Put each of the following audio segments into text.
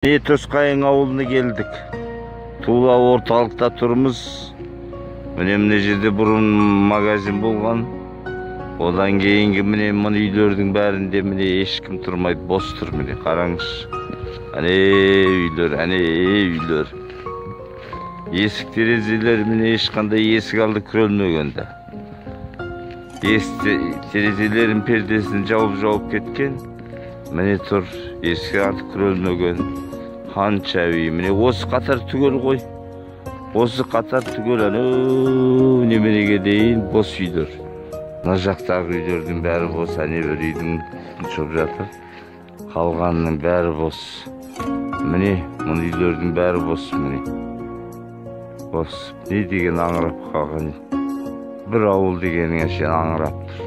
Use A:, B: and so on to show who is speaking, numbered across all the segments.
A: Төскайың ауылына келдік. Тула орталықта тұрмыз. Міне жерде бұрын магазин болған. Одан кейінгі міне үйлердің бәрінде міне ешкім тұрмайды, бос тұр міне. Қараңызшы. Әне үйлер. Есік терезелер міне ешқандай есік алды күрелмегенде. Терезелердің пердесін жауып кеткен. Міне тұр, есік алды күрелмеген. Қанша үй, міне осы қатар түгел ғой. Осы қатар түгел, неменеге дейін бос үйлер. Мына жақтағы үйлердің бәрі бос, әне бір үйдің шығып жатыр. Қалғанның бәрі бос. Міне, мұны үйлердің бәрі бос, міне. Бос, не деген аңырап қалған. Бір ауыл дегенің әшен аңырап тұр.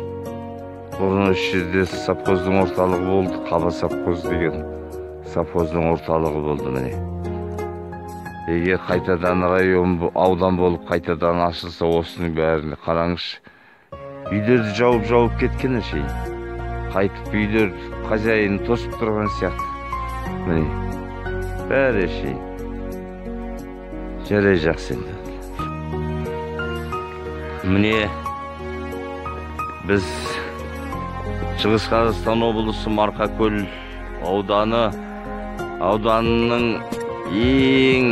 A: Бұрын осы жерде совхоздың орталығы болды, Қаба совхоз деген. Совхоздың орталығы болды, міне. Егер қайтадан район, аудан болып қайтадан ашылса осының бәріне қараңызшы. Үйлерді жауып кеткен әшейін. Қайтып үйлер хозяйын тосып тұрған сияқты. Міне, бәрі әшейін. Жарай жақсы енді. Міне, біз Шығыс Қазақстан облысы Марқакөл ауданының ең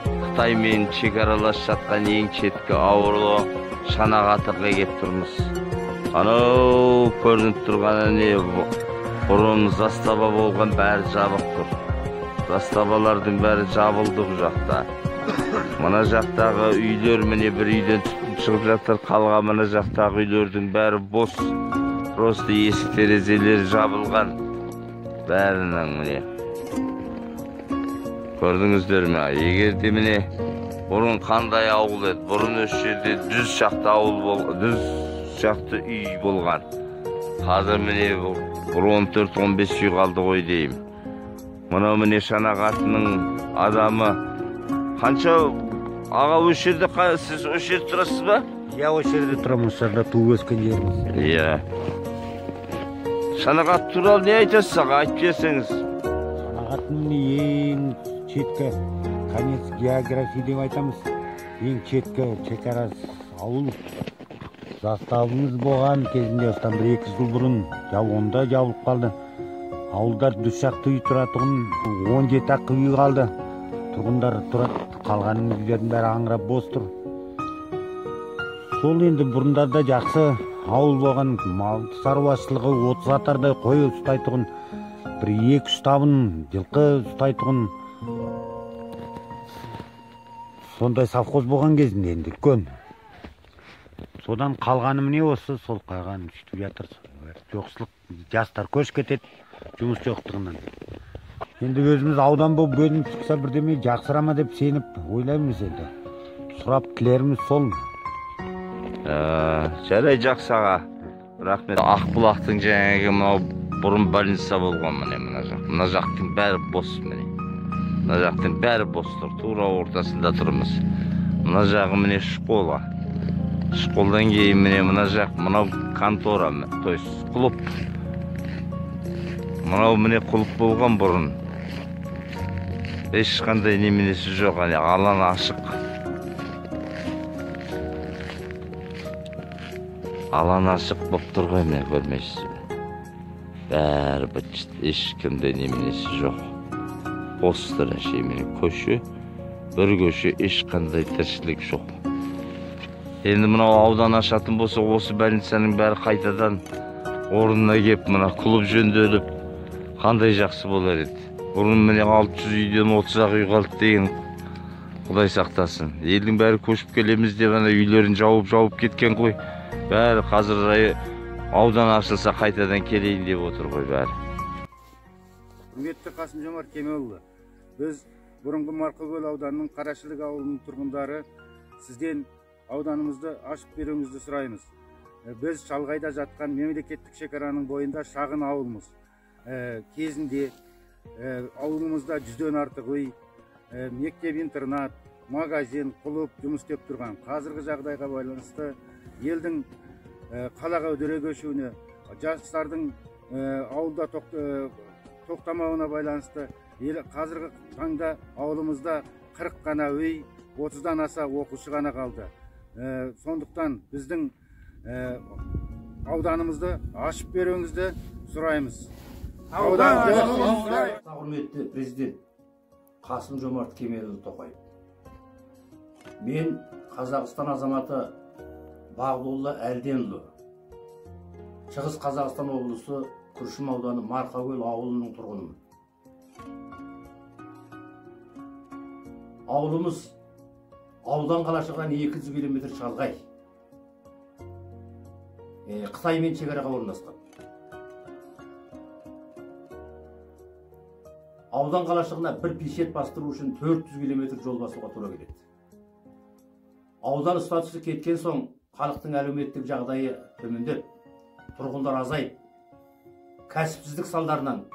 A: Қытаймен шекаралас жатқан ең шеткі ауылы Шанағатыға кеп тұрмыз. Анау көрініп тұрған бұрын застава болған бәрі жабық тұр. Заставалардың бәрі жабылды бұл жақта. Мына жақтағы үйлер міне бір үйден түтін шығып жатыр. Қалған мына жақтағы үйлердің бәрі бос. Просто есік терезелер жабылған. Бәрінің міне. Көрдіңіздер ме? Егер де міне бұрын қандай ауыл еді? Бұрын осы жерде жүз шақты үй болған. Қазір міне бір 14-15 үй қалды ғой деймін. Мынау міне Шанағатының адамы. Қанша аға осы жерде, сіз осы жерде тұрасыз ба?
B: Я осы жерде тұрамын, осы жерде туып өскен жеріміз.
A: Иә. Шанағат туралы не айтасыз аға, айтып берсеңіз?
B: Шанағаттың ең шеткі конец география деп айтамыз. Ең шеткі шекарас ауыл. Заставымыз болған кезінде осыдан 1-2 жыл бұрын онда жабылып қалды. Ауылдар жүз шақты үй тұратұғын 17 үй қалды. Тұрғындар тұрады, қалғанның үйлердің бәрі аңырап бос тұр. Сол енді бұрындарда жақсы ауыл болған, мал шаруашылығы 30 атардай қой ұстайтұғын, 1-2 табын жылқы ұстайтұғын. Сондай совхоз болған кезінде енді көн. Содан қалғаны міне осы, сол қалған үштіп жатыр. Жоқсылық, жастар көш кетеді, жұмыс жоқтығынан. Енді өзіміз аудан болып бөлініп шықса бірдеме жақсырама деп сеніп ойлаймыз енді. Сұрап тілеріміз сол.
A: Жарай жақсы аға. Рахмет. Ақбұлақтың жаңағы мынау бұрын больница болған міне мына жақ. Мына жақтың бәрі бос міне. Мына жақтың бәрі бос тұр. Тура ортасында тұрмыз. Мына жағы міне школа. Школдан кейін міне мына жақ, мынау контора, то есть клуб. Мынау міне клуб болған бұрын. Ешқандай неменесі жоқ, алан ашық. Алан ашық болып тұрғай міне көрмейсіз. Бәрі бітшіт, ешкімде неменесі жоқ. Бостыр әшей міне көші, бір көші ешқандай тіршілік жоқ. Енді мынау аудан ашатын болса, осы больницаның бәрі қайтадан орнына кеп, мына клуб жөнделіп, қандай жақсы болар еді. Бұрын міне 600 үйден 30 үй қалды деген, Құдай сақтасын. Елдің бәрі көшіп келеміз деп, үйлерін жауып кеткен ғой. Бәрі қазір аудан ашылса қайтадан келейін деп отыр ғой бәрі.
C: Құрметті Қасым-Жомарт Кемелұлы, біз бұрынғы Марқакөл ауданының Қарашілік ауылының тұрғындары сізден ауданымызды ашып беруіңізді сұраймыз. Біз шалғайда жатқан мемлекеттік шекараның бойында шағын ауылымыз. Кезінде ауылымызда 100-ден артық үй, мектеп-интернат, магазин, клуб жұмыс істеп тұрған. Қазіргі жағдайға байланысты елдің қалаға үдере көшуіне, жастардың ауылда тоқтамауына байланысты Қазіргі таңда ауылымызда 40 қана үй, 30-дан аса оқушы ғана қалды. Сондықтан біздің ауданымызды ашып беруіңізді сұраймыз.
D: Құрметті президент Қасым-Жомарт Кемелұлы Тоқаев. Мен Қазақстан азаматы Бағдолла Әлденұлы. Шығыс Қазақстан облысы Күршім ауданы Марқакөл ауылының тұрғынымын. Ауылымыз аудан қалашығынан 200 км шалғай. Қытаймен шекараға орналасқан. Аудан қалашығына бір пешет бастыру үшін 400 км жол басуға тура келеді. Аудан статусы кеткен соң халықтың әлеуметтік жағдайы төмендеп, тұрғындар азайып, кәсіпсіздік салдарынан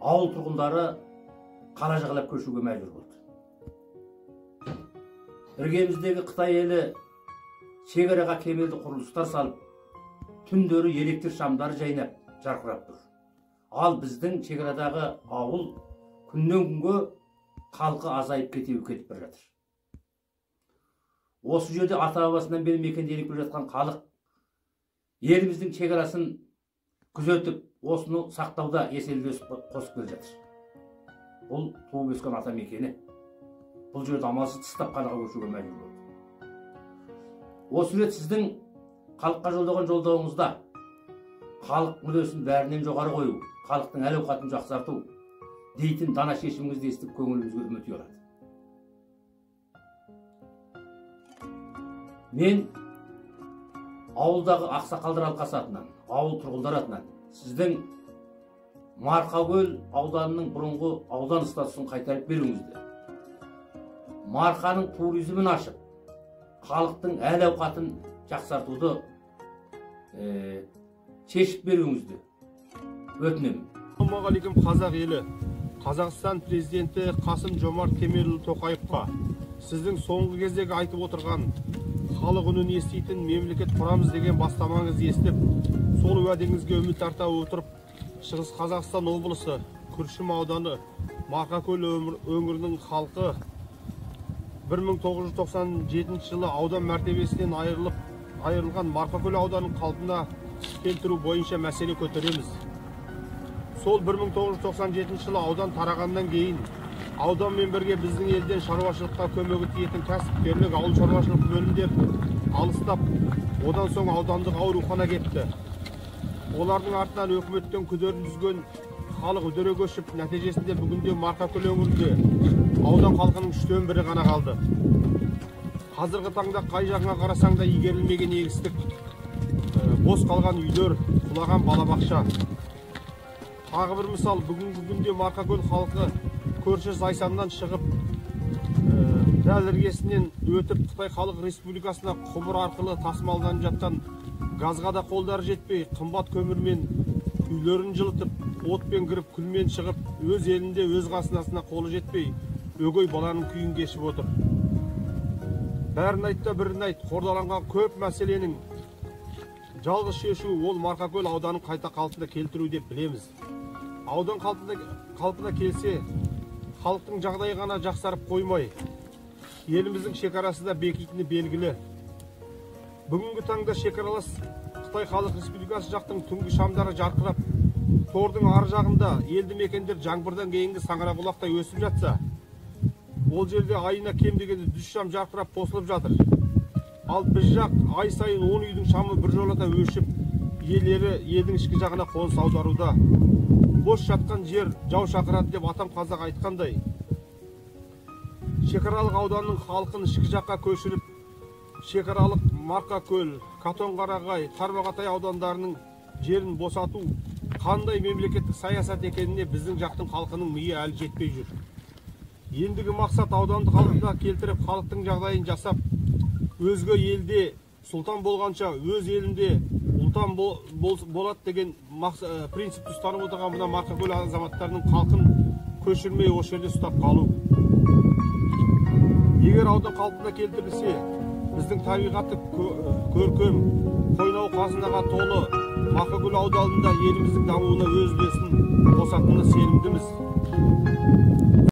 D: ауыл тұрғындары қала жағалап көшуге мәжбүр болды. Іргеміздегі Қытай елі шекараға кемелді құрылыстар салып, түндері электр шамдары жайнап, жарқырап тұр. Ал біздің шекарадағы ауыл күннен күнге халқы азайып кетіп бара жатыр. Осы жерде ата-бабасынан бері мекенделіп келе жатқан халық еліміздің шекарасын күзетіп, осыны сақтауда еселі қосып келе жатыр. Бұл туып өскен ата мекені. Бұл жерде амалсыз тастап қалаға көшуге мәжбүр болды. Осы рет сіздің халыққа жолдаған жолдауыңызда халық мүддесін бәрінен жоғары қою, халықтың әл-ауқатын жақсарту дейтін дана шешіміңізді естіп көңілімізге үміт ұялады. Мен ауылдағы ақсақалдар алқасы атынан, ауыл тұрғындар атынан сіздің Марқакөл ауданының бұрынғы аудан статусын қайтарып беруіңізді, Марқаның туризмін ашып, халықтың әл-ауқатын жақсартуды шешіп беруіңізді өтінемін.
E: Ассалаумағалейкум қазақ елі. Қазақстан президенті Қасым-Жомарт Кемелұлы Тоқаевқа сіздің соңғы кездегі айтып отырған халық үнін еститін мемлекет құрамыз деген бастамаңызды естіп, сол уәдеңізге үміт арта отырып, Шығыс Қазақстан облысы Күршім ауданы Марқакөл өңірінің халқы 1997 жылы аудан мәртебесінен айырылған Марқакөл ауданын қалпына келтіру бойынша мәселе көтереміз. Сол 1997 жылы аудан тарағаннан кейін ауданмен бірге біздің елден шаруашылыққа көмегі тиетін кәсіпкерлік, ауыл шаруашылық бөлімдер алыстап, одан соң аудандық аурухана кетті. Олардың артынан өкіметтен күдерін үзген халық үдере көшіп, нәтижесінде бүгінде Марқакөл өңірінде аудан халқының 3/4 ғана қалды. Қазіргі таңда қай жағына қарасаң да игерілмеген егістік, бос қалған үйлер, құлаған балабақша. Тағы бір мысал, бүгінгі күнде Марқакөл халқы көрші Зайсаннан шығып, дәл іргесінен өтіп Қытай Халық Республикасына құбыр арқылы тасымалданып жатқан газға да қолдары жетпей, қымбат көмірмен үйлерін жылытып, отпен кіріп, күлмен шығып, өз елінде өз қазынасына қолы жетпей, өгей баланың күйін кешіп отыр. Бәрін айтта бірін айт, қордаланған көп мәселенің жалғыз шешу ол Марқакөл ауданын қайта қалпына келтіру деп білеміз. Аудан қалпына келсе, халықтың жағдайы ғана жақсарып қоймай, еліміздің шекарасы да бекитіні белгілі. Бүгінгі таңда шекаралас Қытай Халық Республикасы жақтың түнгі шамдары жарқырап, тордың ар жағында елді мекендер жаңбырдан кейінгі саңырақұлақтай өсіп жатса, ол жерде айына кем дегенде 100 шам жарқырап қосылып жатыр. Ал біз жақ ай сайын 10 үйдің шамы бір жолата өшіп, иелері елдің ішкі жағына қоныс аударуда. Бос жатқан жер жау шақырады деп атам қазақ айтқандай, шекаралық ауданның халқын ішкі жаққа көшіріп, шекаралық Марқакөл, Қатонқарағай, Тарбағатай аудандарының жерін босату қандай мемлекеттік саясат екеніне біздің жақтың халқының миы әлі жетпей жүр. Ендігі мақсат ауданды қалпына келтіріп, халықтың жағдайын жасап, өзге елде сұлтан болғанша өз елінде ұлтан болады деген принципті ұстанып отырған мына Марқакөл азаматтарының халқын көшірмей осы жерде ұстап қалу. Егер аудан қалпына келтірілсе, біздің табиғаты көркем, қойнау қазынаға толы Марқакөл ауданында еліміздің дамуына өз үлесін қосатынына сенімдіміз.
C: болот.